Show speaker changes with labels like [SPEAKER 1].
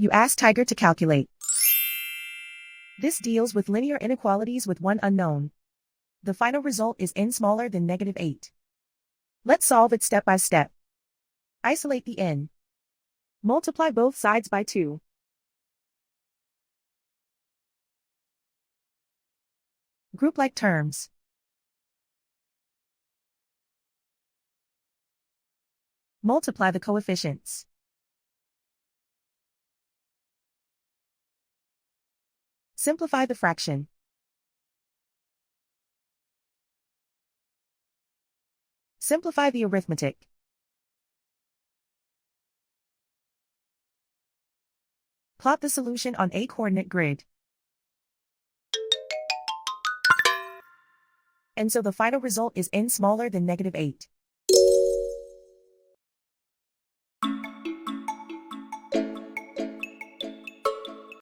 [SPEAKER 1] You ask Tiger to calculate. This deals with linear inequalities with one unknown. The final result is n smaller than -8. Let's solve it step by step. Isolate the n. Multiply both sides by 2. Group like terms. Multiply the coefficients. Simplify the fraction. Simplify the arithmetic. Plot the solution on a coordinate grid. And so the final result is n smaller than -8.